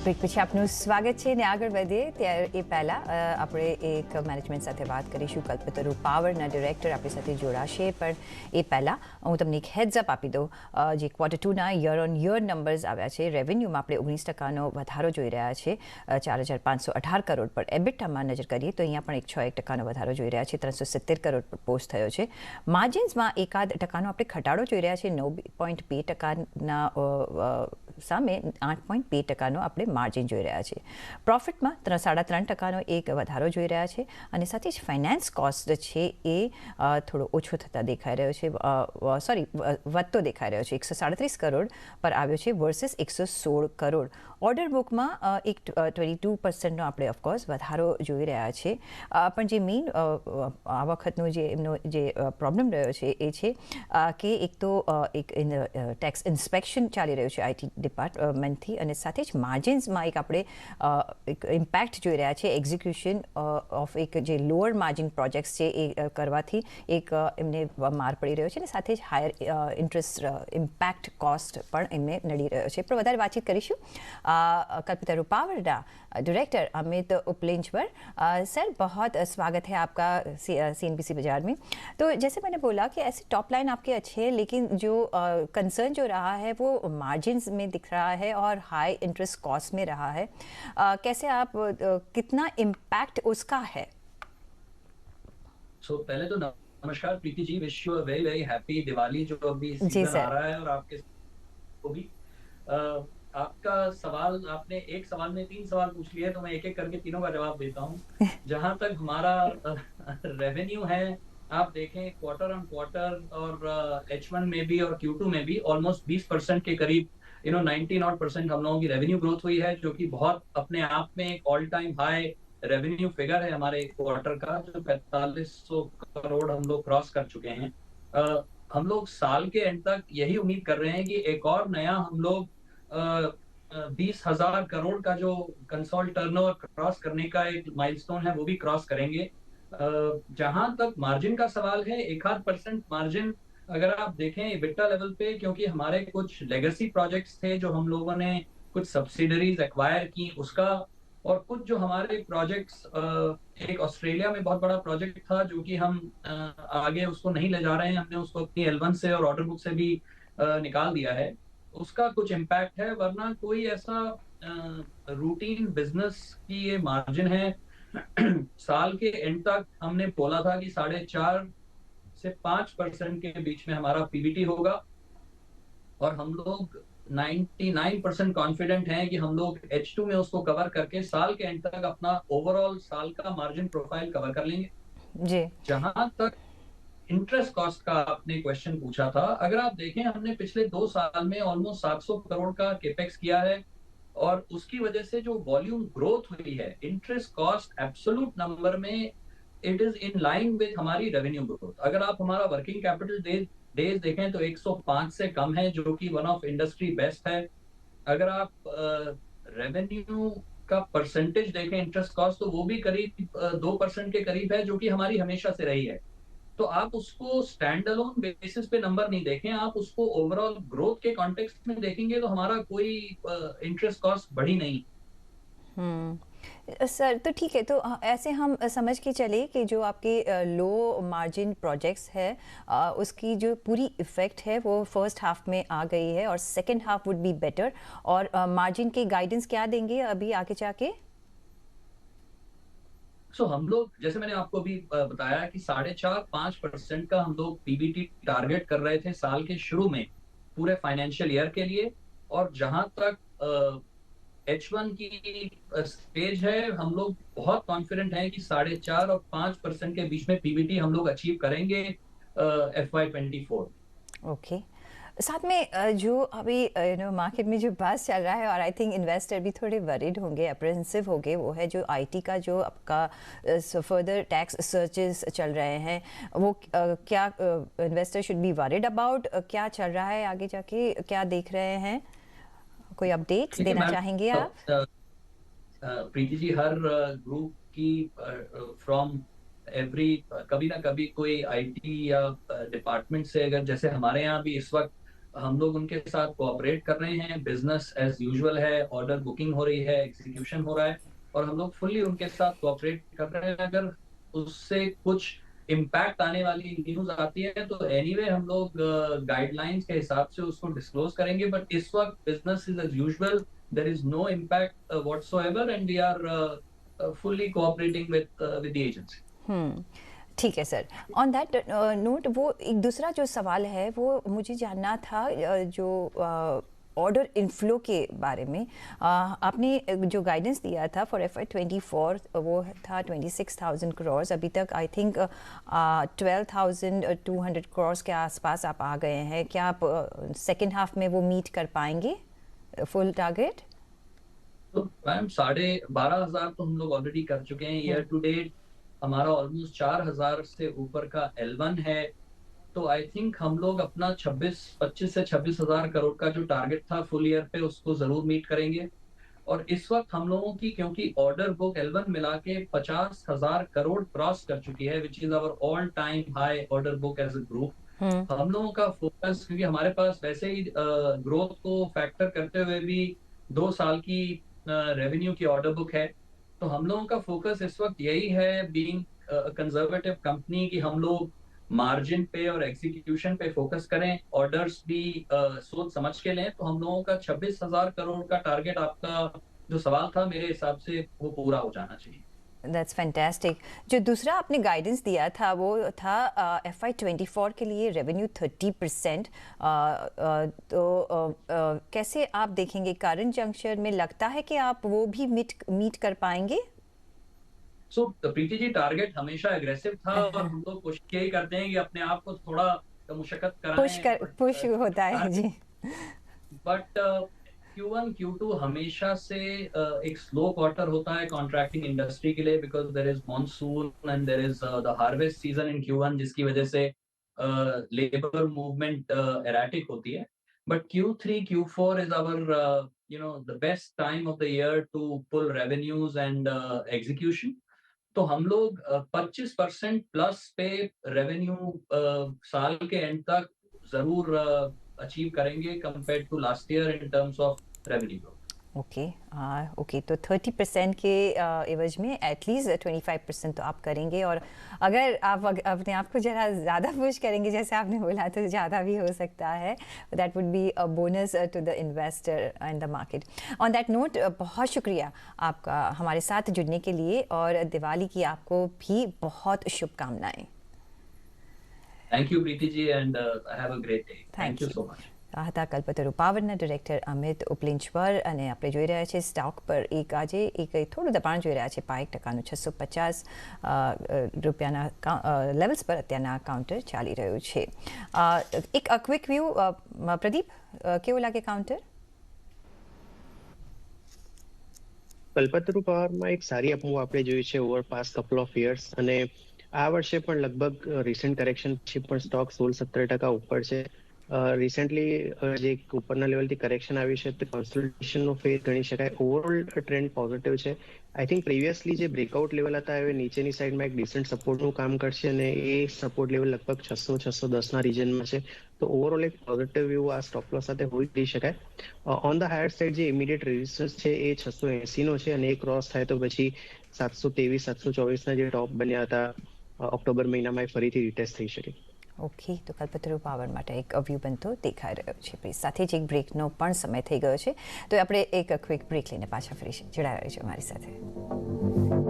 Break પછી આપનું સ્વાગત છે ને આગળ વધીએ ત્યારે એ પહેલાં આપણે એક મેનેજમેન્ટ સાથે વાત કરીશું. કલ્પતરુ પાવરના ડિરેક્ટર આપણી સાથે જોડાશે, પણ એ પહેલાં હું તમને એક હેડ્સ અપ આપી દઉં. જે Q2ના યર ઓન યર નંબર્સ આવ્યા છે. રેવન્યુમાં આપણે 19% વધારો જોઈ રહ્યા છે, 4,518 કરોડ પર. એબિટામાં નજર કરીએ તો અહીંયા પણ 1.1% વધારો જોઈ રહ્યા છે, 370 કરોડ પર પોસ્ટ થયો છે. માર્જિન્સમાં એકાદ ટકાનો આપણે ઘટાડો જોઈ રહ્યા છે, 9.2%ના સામે 8.2%નો આપણે માર્જિન જોઈ રહ્યા છીએ. પ્રોફિટમાં 3.5%નો એક વધારો જોઈ રહ્યા છે, અને સાથે જ ફાઇનાન્સ કોસ્ટ છે એ થોડો ઓછો થતાં દેખાઈ રહ્યો છે, વધતો દેખાઈ રહ્યો છે. 137 કરોડ પર આવ્યો છે વર્સિસ 116 કરોડ. ઓર્ડર બુકમાં એક 22%નો આપણે ઓફકોર્સ વધારો જોઈ રહ્યા છે. પણ જે મેઇન આ વખતનો જે એમનો જે પ્રોબ્લેમ રહ્યો છે એ છે કે એક તો એક ટેક્સ ઇન્સ્પેક્શન ચાલી રહ્યું છે આઈટી ડિપાર્ટમેન્ટથી, અને સાથે જ માર્જિન્સમાં એક આપણે એક ઇમ્પેક્ટ જોઈ રહ્યા છે. એક્ઝિક્યુશન ઓફ એક જે લોઅર માર્જિન પ્રોજેક્ટ્સ છે એ કરવાથી એક એમને માર પડી રહ્યો છે, અને સાથે જ હાયર ઇન્ટરેસ્ટ ઇમ્પેક્ટ કોસ્ટ પણ એમને નડી રહ્યો છે. પણ વધારે વાતચીત કરીશું कल्पतरु पावरना डायरेक्टर अमित उपलेंज पर. सर, बहुत स्वागत है आपका CNBC बाजार में. तो जैसे मैंने बोला कि ऐसे टॉप लाइन आपके अच्छे हैं, लेकिन जो कंसर्न जो रहा है वो मार्जिन्स में दिख रहा है और हाई इंटरेस्ट कॉस्ट में रहा है. कैसे आप कितना इम्पैक्ट उसका है? पहले तो नमस्कार Preeti ji, wish you a very very happy Diwali जो अभी सीजन आ रहा है, और आपके को भी आपका सवाल, आपने एक सवाल में 3 सवाल पूछ लिए, तो मैं एक एक करके तीनों का जवाब देता हूँ. जहां तक हमारा रेवेन्यू है, आप देखें क्वार्टर ऑन क्वार्टर और H1 में भी और Q2 में भी ऑलमोस्ट 20% के करीब 90% हम लोगों की रेवेन्यू ग्रोथ हुई है, जो कि बहुत अपने आप में एक all time high revenue figure है हमारे क्वार्टर का, जो 4500 करोड़ हम लोग क्रॉस कर चुके हैं. हम लोग साल के एंड तक यही उम्मीद कर रहे हैं कि एक और नया हम लोग 20,000 करोड़ का जो कंसोल टर्नओवर क्रॉस करने का एक माइलस्टोन है वो भी क्रॉस करेंगे. जहां तक मार्जिन का सवाल है, 1-8% मार्जिन अगर आप देखें EBITDA लेवल पे, क्योंकि हमारे कुछ लेगेसी प्रोजेक्ट्स थे जो हम लोगों ने कुछ सब्सिडरीज एक्वायर की उसका, और कुछ जो हमारे प्रोजेक्ट्स, एक ऑस्ट्रेलिया में बहुत बड़ा प्रोजेक्ट था जो कि हम आगे उसको नहीं ले जा रहे हैं, हमने उसको अपनी L1 से और ऑर्डर बुक से भी निकाल दिया है, उसका कुछ इम्पैक्ट है. वरना कोई ऐसा रूटीन बिजनेस की ये मार्जिन है. साल के एंड तक हमने बोला था कि 4.5 से 5% के बीच में हमारा पीबीटी होगा, और हम लोग 99% कॉन्फिडेंट हैं कि हम लोग H2 में उसको कवर करके साल के एंड तक अपना ओवरऑल साल का मार्जिन प्रोफाइल कवर कर लेंगे. जी. जहां तक इंटरेस्ट कॉस्ट का आपने क्वेश्चन पूछा था, अगर आप देखें हमने पिछले 2 साल में ऑलमोस्ट 700 करोड़ का केपेक्स किया है, और उसकी वजह से जो वॉल्यूम ग्रोथ हुई है, इंटरेस्ट कॉस्ट एब्सोल्यूट नंबर में it is in line with हमारी रेवेन्यू ग्रोथ. अगर आप हमारा वर्किंग कैपिटल डेज देखें तो 105 से कम है, जो कि वन ऑफ इंडस्ट्री बेस्ट है. अगर आप रेवेन्यू का परसेंटेज देखें इंटरेस्ट कॉस्ट, तो वो भी करीब 2% के करीब है, जो कि हमारी हमेशा से रही है. तो आप उसको स्टैंड अलोन बेसिस पे नंबर नहीं देखें, आप उसको ओवरऑल ग्रोथ के कॉन्टेक्स्ट में देखेंगे, तो हमारा कोई इंटरेस्ट कॉस्ट बढ़ी नहीं. सर, तो ठीक है, तो ऐसे हम समझ के चले कि जो आपके लो मार्जिन प्रोजेक्ट्स है उसकी जो पूरी इफ़ेक्ट है वो फर्स्ट हाफ में आ गई है, और second half would be better. और मार्जिन के गाइडेंस क्या देंगे अभी आगे जाके? हम लोग, जैसे मैंने आपको अभी बताया कि 4.5-5% का हम लोग पीबीटी टारगेट कर रहे थे साल के शुरू में पूरे फाइनेंशियल ईयर के लिए. और जहां तक H1 की स्टेज है, हम लोग बहुत कॉन्फिडेंट हैं कि 4.5 और 5% के बीच में पीबीटी हम लोग अचीव करेंगे FY24. ओके. साथ में जो अभी मार्केट में जो बात चल रहा है, और आई थिंक इन्वेस्टर भी थोड़े वरीड होंगे, अप्रेंसिव होंगे, वो है जो आईटी का जो आपका फर्दर टैक्स सर्चेस चल रहे हैं, वो क्या investor should be worried about? क्या चल रहा है आगे जाके, क्या देख रहे हैं? कोई अपडेट देना चाहेंगे आप? प्रीति जी, हर ग्रुप की फ्रॉम कभी ना कभी कोई आईटी या डिपार्टमेंट से, अगर जैसे हमारे यहाँ भी इस वक्त हम लोग उनके साथ कोऑपरेट कर रहे हैं, बिजनेस एज यूजुअल है, ऑर्डर बुकिंग हो रही है, एग्जीक्यूशन हो रहा है, और हम लोग फुल्ली उनके साथ कोऑपरेट कर रहे हैं। अगर उससे कुछ इम्पैक्ट आने वाली न्यूज आती है तो एनीवे हम लोग गाइडलाइंस के हिसाब से उसको डिस्क्लोज करेंगे, बट इस वक्त business is as usual, there is no impact whatsoever, and we are fully cooperating with the agency. ठीक है सर। ऑन दैट नोट, वो एक दूसरा जो सवाल है वो मुझे जानना था, जो ऑर्डर इनफ्लो के बारे में। आपने जो गाइडेंस दिया था फॉर FY24 वो था 26,000 करोड़। अभी तक आई थिंक 12,200 करोड़ के आसपास आप आ गए हैं। क्या आप सेकेंड हाफ में वो मीट कर पाएंगे फुल टारगेट? तो मैम 12,500 तो हम लोग ऑलरेडी कर चुके हैं ईयर टू डेट। हमारा ऑलमोस्ट 4,000 से ऊपर का L1 है। तो आई थिंक हम लोग अपना 25 से 26,000 करोड़ का जो टारगेट था फुल ईयर पे, उसको जरूर मीट करेंगे। और इस वक्त हम लोगों की, क्योंकि ऑर्डर बुक L1 मिला के 50,000 करोड़ क्रॉस कर चुकी है, which is our all time high order book as a group. हम लोगों का फोकस, क्योंकि हमारे पास वैसे ही ग्रोथ को फैक्टर करते हुए भी 2 साल की रेवेन्यू की ऑर्डर बुक है, तो हम लोगों का फोकस इस वक्त यही है, बीइंग कंजर्वेटिव कंपनी, कि हम लोग मार्जिन पे और एग्जीक्यूशन पे फोकस करें, ऑर्डर्स भी सोच समझ के लें। तो हम लोगों का 26,000 करोड़ का टारगेट, आपका जो सवाल था, मेरे हिसाब से वो पूरा हो जाना चाहिए। That's fantastic. जो दूसरा आपने गाइडेंस दिया था वो था FY24 के लिए रेवेन्यू 30%। तो कैसे आप देखेंगे करंट जंक्शन में? लगता है कि आप वो भी मीट कर पाएंगे? सो प्रीति जी, टारगेट हमेशा एग्रेसिव था, और हम लोग कोशिश यही करते हैं कि अपने आप को थोड़ा मुशक्कत कराएं, पुश होता है जी। बट Q1 Q2 हमेशा से एक स्लो क्वार्टर होता है कॉन्ट्रैक्टिंग इंडस्ट्री के लिए, because there is monsoon and there is the harvest season in Q1, जिसकी वजह से लेबर मूवमेंट एराटिक होती है। But Q3 Q4 is our the best time of the year to pull revenues and execution. तो हम लोग 25% plus पे revenue साल के एंड तक जरूर अचीव करेंगे compare to last year in terms of revenue growth. Okay. Okay, तो 30% के एवज में एटलीस्ट 25% तो आप करेंगे। और अगर आप अपने आप को ज़रा ज़्यादा पुश करेंगे जैसे आपने बोला, तो ज़्यादा भी हो सकता है। That would be a bonus to the investor and the market. On that note, बहुत शुक्रिया आपका हमारे साथ जुड़ने के लिए, और दिवाली की आपको भी बहुत शुभकामनाएं। Thank you Preeti ji, and have a great day. Thank you so much. આ હતા કલ્પતરુ પાવરના ડિરેક્ટર અમિત ઉપલિંચવર, અને આપણે જોઈ રહ્યા છીએ સ્ટોક પર આજે એક થોડું દબાણ જોઈ રહ્યા છે, 5% 650 રૂપિયાના લેવલ્સ પર અત્યારના કાઉન્ટર ચાલી રહ્યું છે। એક ક્વિક વ્યૂ, પ્રદીપ, કેવું લાગે કાઉન્ટર? કલ્પતરુ પાવરમાં એક સારી અપ મૂવ આપણે જોઈ છે over past couple of years, અને આ વર્ષે પણ લગભગ રિસેન્ટ કરેક્શન પછી પણ સ્ટોક 16-17% ઉપર છે। રિસેન્ટલી જે ઉપરના લેવલથી કરેક્શન આવી છે તે કોન્સોલિડેશનનો ફેઝ ગણી શકાય। ઓવરઓલ ટ્રેન્ડ પોઝિટિવ છે। આઈ થિંક પ્રીવિયસલી જે બ્રેકઆઉટ લેવલ હતા એ નીચેની સાઈડમાં એક ડિસન્ટ સપોર્ટનું કામ કરશે, અને એ સપોર્ટ લેવલ લગભગ 600-610ના રિજનમાં છે। તો ઓવરઓલ એક પોઝિટિવ વ્યૂ આ સ્ટોપ લોસ સાથે હોઈ કહી શકાય। ઓન ધ હાયર સાઈડ જે ઇમિડિયેટ રેઝિસ્ટન્સ છે એ 680નો છે, અને એ ક્રોસ થાય તો પછી 723-724ના જે ટોપ બન્યા હતા ઓક્ટોબર મહિનામાં એ ફરીથી રિટેસ્ટ થઈ શકે। ઓકે, તો કલ્પતરુ પાવર માટે એક વ્યૂ બનતો દેખાઈ રહ્યો છે। સાથે જ એક બ્રેકનો પણ સમય થઈ ગયો છે, તો આપણે એક ક્વિક બ્રેક લઈને પાછા ફરી જોડાયા રહીશું અમારી સાથે।